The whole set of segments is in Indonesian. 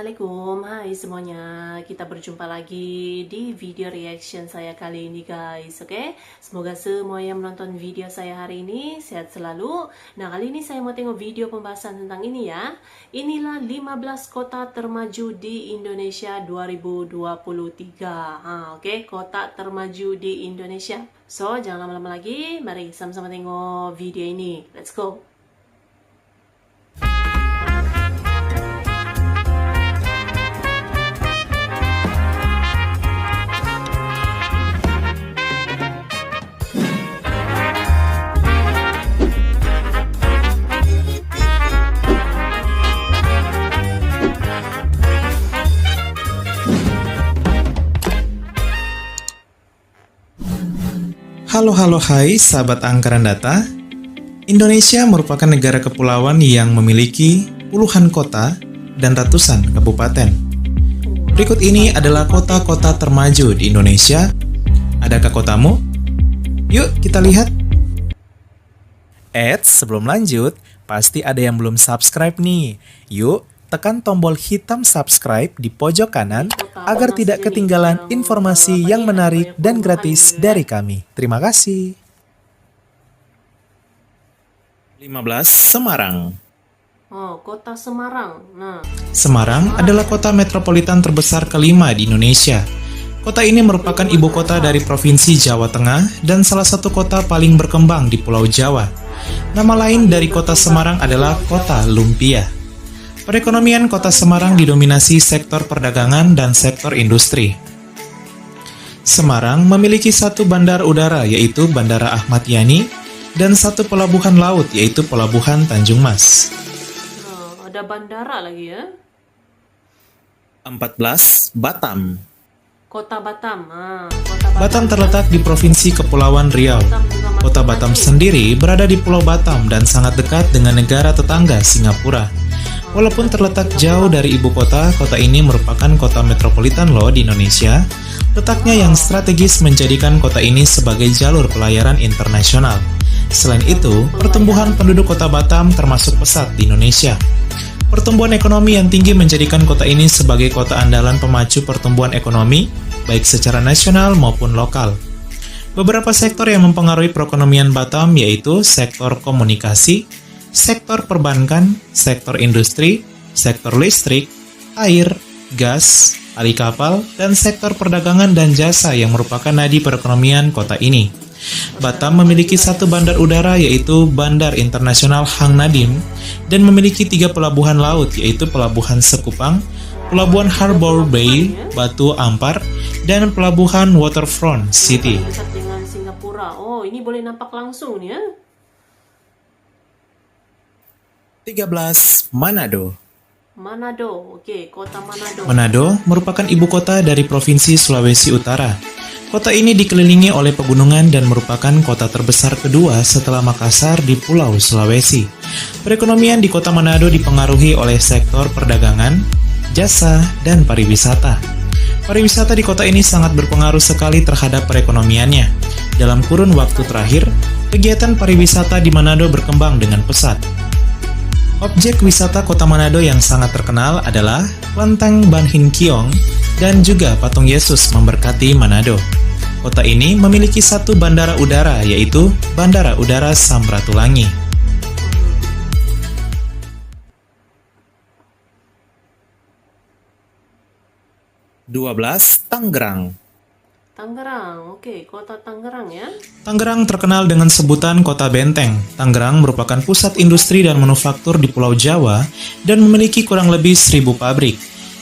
Assalamualaikum, hai semuanya. Kita berjumpa lagi di video reaction saya kali ini guys, oke? Semoga semua yang menonton video saya hari ini sehat selalu. Nah, kali ini saya mau tengok video pembahasan tentang ini ya. Inilah 15 kota termaju di Indonesia 2023. Oke, kota termaju di Indonesia. So, jangan lama-lama lagi, mari sama-sama tengok video ini. Let's go. Halo hai sahabat anggaran data. Indonesia merupakan negara kepulauan yang memiliki puluhan kota dan ratusan kabupaten. Berikut ini adalah kota-kota termaju di Indonesia. Adakah kotamu? Yuk kita lihat. Sebelum lanjut, pasti ada yang belum subscribe nih. Yuk, tekan tombol hitam subscribe di pojok kanan agar tidak ketinggalan informasi yang menarik dan gratis dari kami. Terima kasih. 15. Semarang. Kota Semarang. Nah, Semarang adalah kota metropolitan terbesar kelima di Indonesia. Kota ini merupakan ibu kota dari Provinsi Jawa Tengah dan salah satu kota paling berkembang di Pulau Jawa. Nama lain dari kota Semarang adalah Kota Lumpia. Perekonomian kota Semarang didominasi sektor perdagangan dan sektor industri. Semarang memiliki satu bandar udara yaitu Bandara Ahmad Yani dan satu pelabuhan laut yaitu Pelabuhan Tanjung Mas. ada bandara lagi ya. 14. Batam. Kota Batam. Batam terletak di Provinsi Kepulauan Riau. Kota Batam sendiri berada di Pulau Batam dan sangat dekat dengan negara tetangga Singapura. Walaupun terletak jauh dari ibu kota, kota ini merupakan kota metropolitan loh di Indonesia. Letaknya yang strategis menjadikan kota ini sebagai jalur pelayaran internasional. Selain itu, pertumbuhan penduduk kota Batam termasuk pesat di Indonesia. Pertumbuhan ekonomi yang tinggi menjadikan kota ini sebagai kota andalan pemacu pertumbuhan ekonomi, baik secara nasional maupun lokal. Beberapa sektor yang mempengaruhi perekonomian Batam yaitu sektor komunikasi, sektor perbankan, sektor industri, sektor listrik, air, gas, alih kapal, dan sektor perdagangan dan jasa yang merupakan nadi perekonomian kota ini. Batam memiliki satu bandar udara yaitu Bandar Internasional Hang Nadiem dan memiliki 3 pelabuhan laut yaitu Pelabuhan Sekupang, Pelabuhan Harbour Bay, Batu Ampar, dan Pelabuhan Waterfront City. Dekat dengan Singapura. Ini boleh nampak langsung nih ya. 13. Manado. Manado. Oke, kota Manado. Manado merupakan ibu kota dari Provinsi Sulawesi Utara. Kota ini dikelilingi oleh pegunungan dan merupakan kota terbesar kedua setelah Makassar di Pulau Sulawesi. Perekonomian di kota Manado dipengaruhi oleh sektor perdagangan, jasa, dan pariwisata. Pariwisata di kota ini sangat berpengaruh sekali terhadap perekonomiannya. Dalam kurun waktu terakhir, kegiatan pariwisata di Manado berkembang dengan pesat. Objek wisata kota Manado yang sangat terkenal adalah Kelenteng Ban Hin Kiong dan juga patung Yesus memberkati Manado. Kota ini memiliki satu bandara udara yaitu Bandara Udara Samratulangi. Tangerang. Tangerang. Oke, kota Tangerang ya. Tangerang terkenal dengan sebutan Kota Benteng. Tangerang merupakan pusat industri dan manufaktur di Pulau Jawa dan memiliki kurang lebih 1000 pabrik.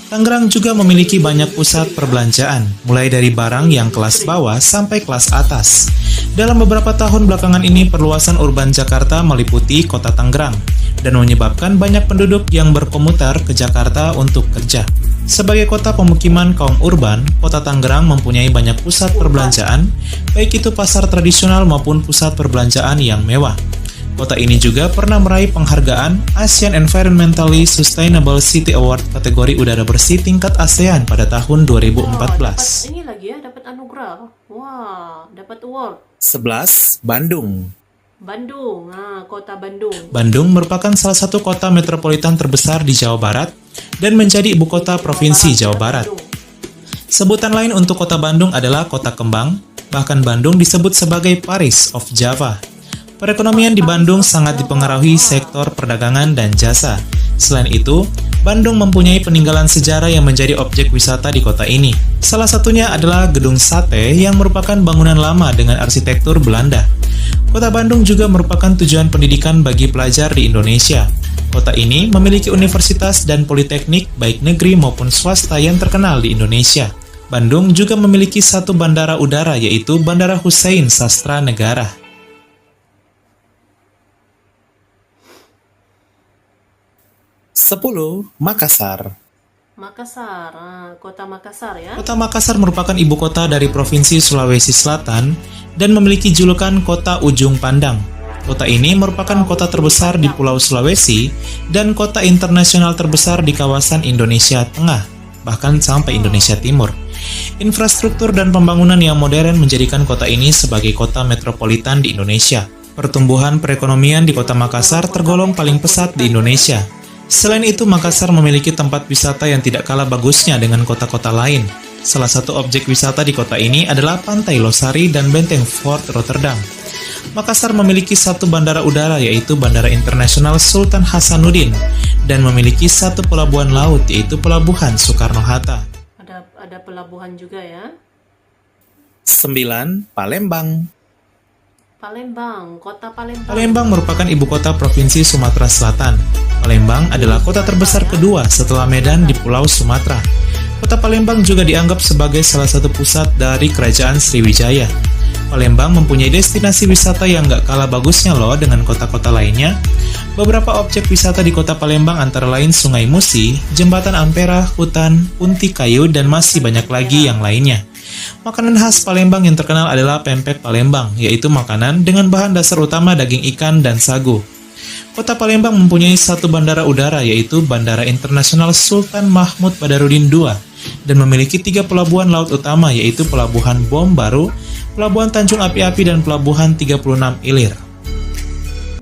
Tangerang juga memiliki banyak pusat perbelanjaan, mulai dari barang yang kelas bawah sampai kelas atas. Dalam beberapa tahun belakangan ini, perluasan urban Jakarta meliputi kota Tangerang dan menyebabkan banyak penduduk yang berkomuter ke Jakarta untuk kerja. Sebagai kota pemukiman kaum urban, kota Tangerang mempunyai banyak pusat perbelanjaan, baik itu pasar tradisional maupun pusat perbelanjaan yang mewah. Kota ini juga pernah meraih penghargaan ASEAN Environmentally Sustainable City Award kategori udara bersih tingkat ASEAN pada tahun 2014. Dapat ini lagi ya, dapat anugerah. Wah, dapat award. 11. Bandung. Bandung, kota Bandung. Bandung merupakan salah satu kota metropolitan terbesar di Jawa Barat dan menjadi ibu kota Provinsi Jawa Barat. Sebutan lain untuk kota Bandung adalah kota kembang, bahkan Bandung disebut sebagai Paris of Java. Perekonomian di Bandung sangat dipengaruhi sektor perdagangan dan jasa. Selain itu, Bandung mempunyai peninggalan sejarah yang menjadi objek wisata di kota ini. Salah satunya adalah Gedung Sate yang merupakan bangunan lama dengan arsitektur Belanda. Kota Bandung juga merupakan tujuan pendidikan bagi pelajar di Indonesia. Kota ini memiliki universitas dan politeknik baik negeri maupun swasta yang terkenal di Indonesia. Bandung juga memiliki satu bandara udara yaitu Bandara Hussein Sastra Negara. Makassar. Makassar, kota Makassar ya. Kota Makassar merupakan ibu kota dari Provinsi Sulawesi Selatan dan memiliki julukan Kota Ujung Pandang. Kota ini merupakan kota terbesar di Pulau Sulawesi dan kota internasional terbesar di kawasan Indonesia Tengah, bahkan sampai Indonesia Timur. Infrastruktur dan pembangunan yang modern menjadikan kota ini sebagai kota metropolitan di Indonesia. Pertumbuhan perekonomian di kota Makassar tergolong paling pesat di Indonesia. Selain itu, Makassar memiliki tempat wisata yang tidak kalah bagusnya dengan kota-kota lain. Salah satu objek wisata di kota ini adalah Pantai Losari dan Benteng Fort Rotterdam. Makassar memiliki satu bandara udara yaitu Bandara Internasional Sultan Hasanuddin dan memiliki satu pelabuhan laut yaitu Pelabuhan Soekarno-Hatta. Ada pelabuhan juga ya. 9. Palembang. Palembang, kota Palembang. Palembang merupakan ibu kota Provinsi Sumatera Selatan. Palembang adalah kota terbesar kedua setelah Medan di Pulau Sumatera. Kota Palembang juga dianggap sebagai salah satu pusat dari Kerajaan Sriwijaya. Palembang mempunyai destinasi wisata yang gak kalah bagusnya loh dengan kota-kota lainnya. Beberapa objek wisata di kota Palembang antara lain Sungai Musi, Jembatan Ampera, hutan, Punti Kayu, dan masih banyak lagi yang lainnya. Makanan khas Palembang yang terkenal adalah pempek Palembang, yaitu makanan dengan bahan dasar utama daging ikan dan sagu. Kota Palembang mempunyai satu bandara udara yaitu Bandara Internasional Sultan Mahmud Badarudin II dan memiliki 3 pelabuhan laut utama yaitu Pelabuhan Bom Baru, Pelabuhan Tanjung Api-Api, dan Pelabuhan 36 Ilir.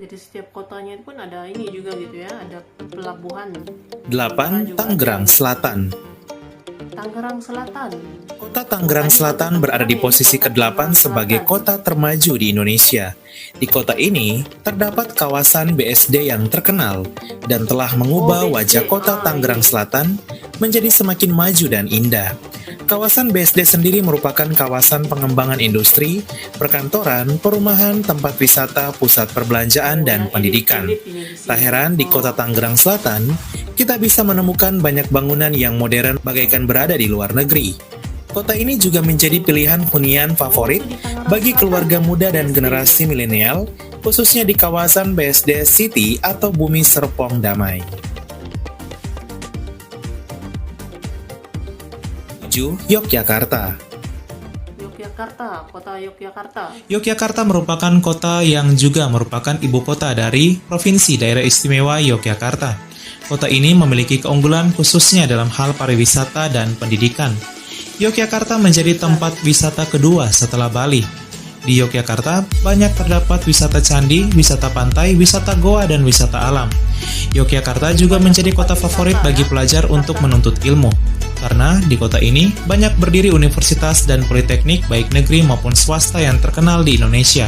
Jadi setiap kotanya pun ada ini juga gitu ya, ada pelabuhan. 8. Tangerang Selatan. Tangerang Selatan. Kota Tangerang Selatan berada di posisi ke-8 sebagai kota termaju di Indonesia. Di kota ini, terdapat kawasan BSD yang terkenal dan telah mengubah wajah kota Tangerang Selatan menjadi semakin maju dan indah. Kawasan BSD sendiri merupakan kawasan pengembangan industri, perkantoran, perumahan, tempat wisata, pusat perbelanjaan, dan pendidikan. Tak heran di kota Tangerang Selatan, kita bisa menemukan banyak bangunan yang modern bagaikan berada di luar negeri. Kota ini juga menjadi pilihan hunian favorit bagi keluarga muda dan generasi milenial, khususnya di kawasan BSD City atau Bumi Serpong Damai. 7. Yogyakarta. Kota Yogyakarta. Yogyakarta merupakan kota yang juga merupakan ibu kota dari Provinsi Daerah Istimewa Yogyakarta. Kota ini memiliki keunggulan khususnya dalam hal pariwisata dan pendidikan. Yogyakarta menjadi tempat wisata kedua setelah Bali. Di Yogyakarta banyak terdapat wisata candi, wisata pantai, wisata goa, dan wisata alam. Yogyakarta juga menjadi kota favorit bagi pelajar untuk menuntut ilmu. Karena di kota ini banyak berdiri universitas dan politeknik baik negeri maupun swasta yang terkenal di Indonesia.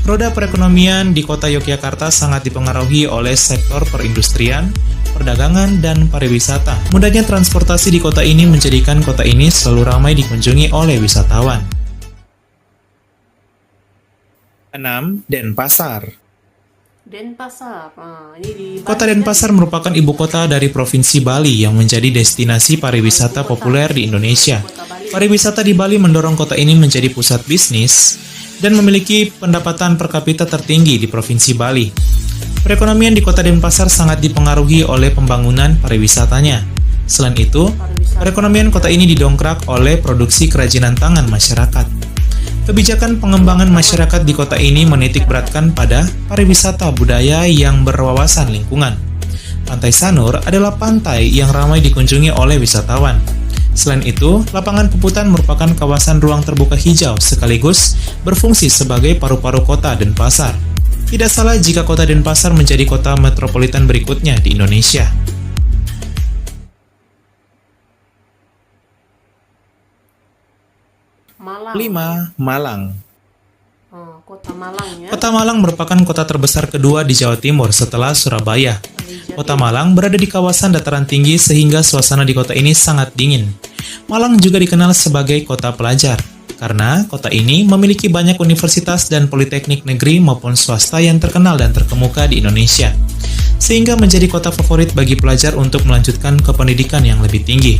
Roda perekonomian di kota Yogyakarta sangat dipengaruhi oleh sektor perindustrian, perdagangan, dan pariwisata. Mudahnya transportasi di kota ini menjadikan kota ini selalu ramai dikunjungi oleh wisatawan. 6. Denpasar. Kota Denpasar merupakan ibu kota dari Provinsi Bali yang menjadi destinasi pariwisata populer di Indonesia. Pariwisata di Bali mendorong kota ini menjadi pusat bisnis dan memiliki pendapatan per kapita tertinggi di Provinsi Bali. Perekonomian di kota Denpasar sangat dipengaruhi oleh pembangunan pariwisatanya. Selain itu, perekonomian kota ini didongkrak oleh produksi kerajinan tangan masyarakat. Kebijakan pengembangan masyarakat di kota ini menitik beratkan pada pariwisata budaya yang berwawasan lingkungan. Pantai Sanur adalah pantai yang ramai dikunjungi oleh wisatawan. Selain itu, lapangan Puputan merupakan kawasan ruang terbuka hijau sekaligus berfungsi sebagai paru-paru kota Denpasar. Tidak salah jika kota Denpasar menjadi kota metropolitan berikutnya di Indonesia. 5. Malang. Kota Malang ya. Kota Malang merupakan kota terbesar kedua di Jawa Timur setelah Surabaya. Kota Malang berada di kawasan dataran tinggi sehingga suasana di kota ini sangat dingin. Malang juga dikenal sebagai kota pelajar, karena kota ini memiliki banyak universitas dan politeknik negeri maupun swasta yang terkenal dan terkemuka di Indonesia, sehingga menjadi kota favorit bagi pelajar untuk melanjutkan ke pendidikan yang lebih tinggi.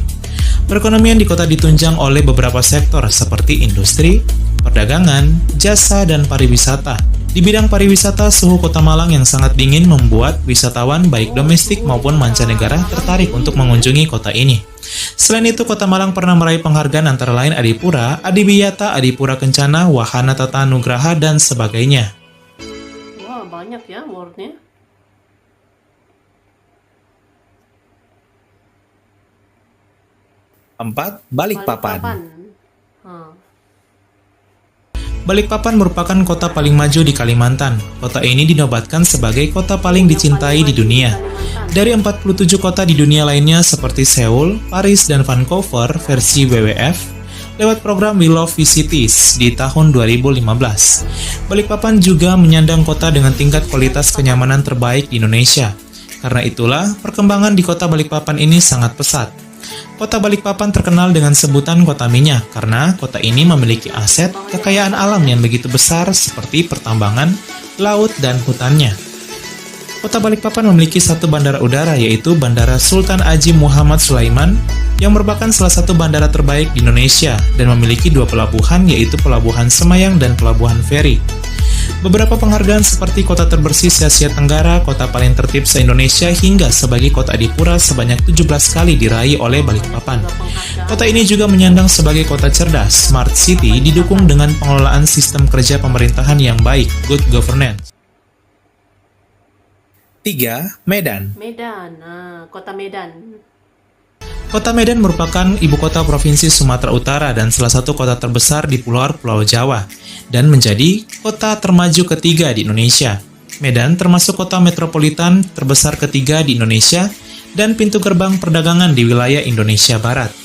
Perekonomian di kota ditunjang oleh beberapa sektor seperti industri, perdagangan, jasa, dan pariwisata. Di bidang pariwisata, suhu kota Malang yang sangat dingin membuat wisatawan baik domestik maupun mancanegara tertarik untuk mengunjungi kota ini. Selain itu, kota Malang pernah meraih penghargaan antara lain Adipura, Adibiyata, Adipura Kencana, Wahana Tata Nugraha, dan sebagainya. Wah, banyak ya awardnya. 4. Balikpapan. Hmm. Balikpapan merupakan kota paling maju di Kalimantan. Kota ini dinobatkan sebagai kota paling dicintai di dunia. Dari 47 kota di dunia lainnya seperti Seoul, Paris, dan Vancouver versi WWF, lewat program We Love Cities di tahun 2015. Balikpapan juga menyandang kota dengan tingkat kualitas kenyamanan terbaik di Indonesia. Karena itulah, perkembangan di kota Balikpapan ini sangat pesat. Kota Balikpapan terkenal dengan sebutan kota minyak karena kota ini memiliki aset kekayaan alam yang begitu besar seperti pertambangan, laut, dan hutannya. Kota Balikpapan memiliki satu bandara udara yaitu Bandara Sultan Haji Muhammad Sulaiman yang merupakan salah satu bandara terbaik di Indonesia dan memiliki dua pelabuhan yaitu Pelabuhan Semayang dan Pelabuhan Feri. Beberapa penghargaan seperti kota terbersih se-Asia Tenggara, kota paling tertib se-Indonesia, hingga sebagai kota Adipura sebanyak 17 kali diraih oleh Balikpapan. Kota ini juga menyandang sebagai kota cerdas, smart city, didukung dengan pengelolaan sistem kerja pemerintahan yang baik, good governance. 3. Medan. Kota Medan. Kota Medan merupakan ibu kota Provinsi Sumatera Utara dan salah satu kota terbesar di Pulau Jawa, dan menjadi kota termaju ketiga di Indonesia. Medan termasuk kota metropolitan terbesar ketiga di Indonesia dan pintu gerbang perdagangan di wilayah Indonesia Barat.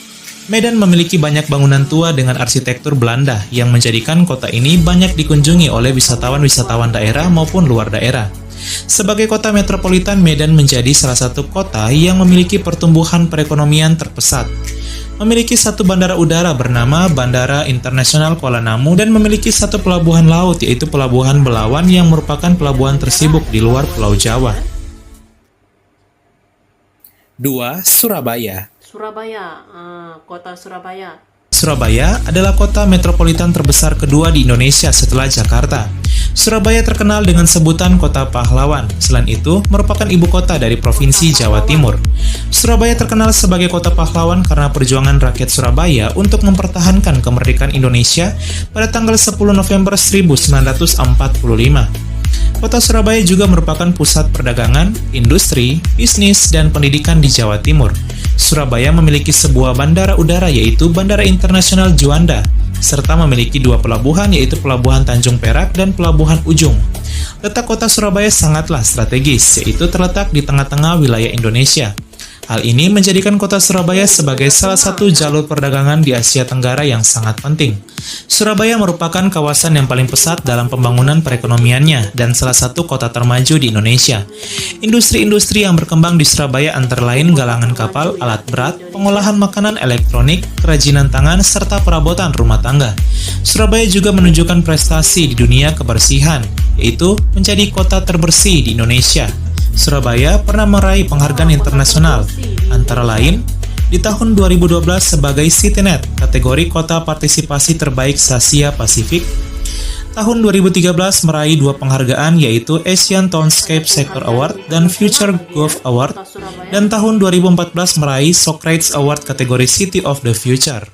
Medan memiliki banyak bangunan tua dengan arsitektur Belanda yang menjadikan kota ini banyak dikunjungi oleh wisatawan-wisatawan daerah maupun luar daerah. Sebagai kota metropolitan, Medan menjadi salah satu kota yang memiliki pertumbuhan perekonomian terpesat. Memiliki satu bandara udara bernama Bandara Internasional Kuala Namu dan memiliki satu pelabuhan laut yaitu Pelabuhan Belawan yang merupakan pelabuhan tersibuk di luar Pulau Jawa. 2. Surabaya. Kota Surabaya. Surabaya adalah kota metropolitan terbesar kedua di Indonesia setelah Jakarta. Surabaya terkenal dengan sebutan Kota Pahlawan. Selain itu, merupakan ibu kota dari Provinsi Jawa Timur. Surabaya terkenal sebagai kota pahlawan karena perjuangan rakyat Surabaya untuk mempertahankan kemerdekaan Indonesia pada tanggal 10 November 1945. Kota Surabaya juga merupakan pusat perdagangan, industri, bisnis, dan pendidikan di Jawa Timur. Surabaya memiliki sebuah bandara udara yaitu Bandara Internasional Juanda, serta memiliki dua pelabuhan yaitu Pelabuhan Tanjung Perak dan Pelabuhan Ujung. Letak kota Surabaya sangatlah strategis, yaitu terletak di tengah-tengah wilayah Indonesia. Hal ini menjadikan kota Surabaya sebagai salah satu jalur perdagangan di Asia Tenggara yang sangat penting. Surabaya merupakan kawasan yang paling pesat dalam pembangunan perekonomiannya dan salah satu kota termaju di Indonesia. Industri-industri yang berkembang di Surabaya antara lain galangan kapal, alat berat, pengolahan makanan elektronik, kerajinan tangan, serta perabotan rumah tangga. Surabaya juga menunjukkan prestasi di dunia kebersihan, yaitu menjadi kota terbersih di Indonesia. Surabaya pernah meraih penghargaan internasional, antara lain di tahun 2012 sebagai CityNet kategori Kota Partisipasi Terbaik Asia Pasifik. Tahun 2013 meraih dua penghargaan yaitu Asian Townscape Sector Award dan Future Growth Award, dan tahun 2014 meraih Socrates Award kategori City of the Future.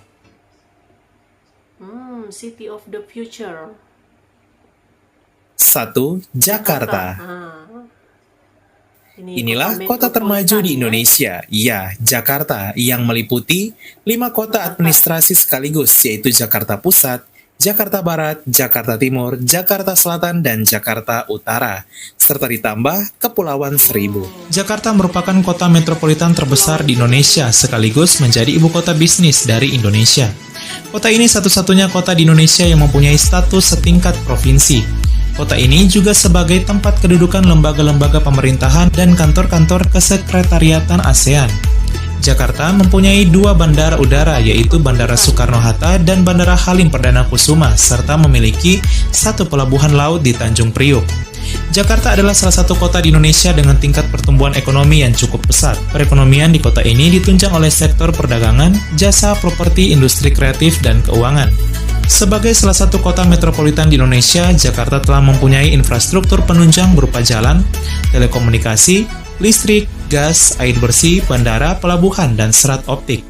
City of the Future. 1. Jakarta. Inilah kota termaju di Indonesia, ya, Jakarta, yang meliputi 5 kota administrasi sekaligus, yaitu Jakarta Pusat, Jakarta Barat, Jakarta Timur, Jakarta Selatan, dan Jakarta Utara, serta ditambah Kepulauan Seribu. Jakarta merupakan kota metropolitan terbesar di Indonesia sekaligus menjadi ibu kota bisnis dari Indonesia. Kota ini satu-satunya kota di Indonesia yang mempunyai status setingkat provinsi. Kota ini juga sebagai tempat kedudukan lembaga-lembaga pemerintahan dan kantor-kantor kesekretariatan ASEAN. Jakarta mempunyai 2 bandara udara, yaitu Bandara Soekarno-Hatta dan Bandara Halim Perdana Kusuma, serta memiliki 1 pelabuhan laut di Tanjung Priuk. Jakarta adalah salah satu kota di Indonesia dengan tingkat pertumbuhan ekonomi yang cukup pesat. Perekonomian di kota ini ditunjang oleh sektor perdagangan, jasa, properti, industri kreatif, dan keuangan. Sebagai salah satu kota metropolitan di Indonesia, Jakarta telah mempunyai infrastruktur penunjang berupa jalan, telekomunikasi, listrik, gas, air bersih, bandara, pelabuhan, dan serat optik.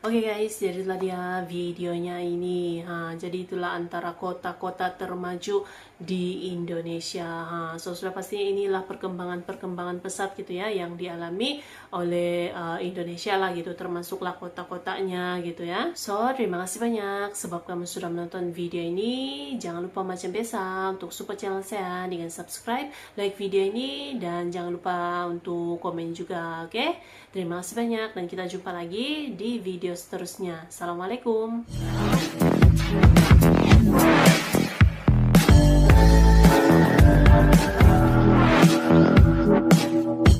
Oke guys, jadilah dia videonya ini. Jadi itulah antara kota-kota termaju di Indonesia. Sudah pasti inilah perkembangan pesat gitu ya yang dialami oleh Indonesia lah gitu, termasuklah kota-kotanya gitu ya. So, terima kasih banyak sebab kamu sudah menonton video ini. Jangan lupa macam biasa untuk support channel saya dengan subscribe, like video ini, dan jangan lupa untuk komen juga, oke? Terima kasih banyak dan kita jumpa lagi di video seterusnya. Assalamualaikum.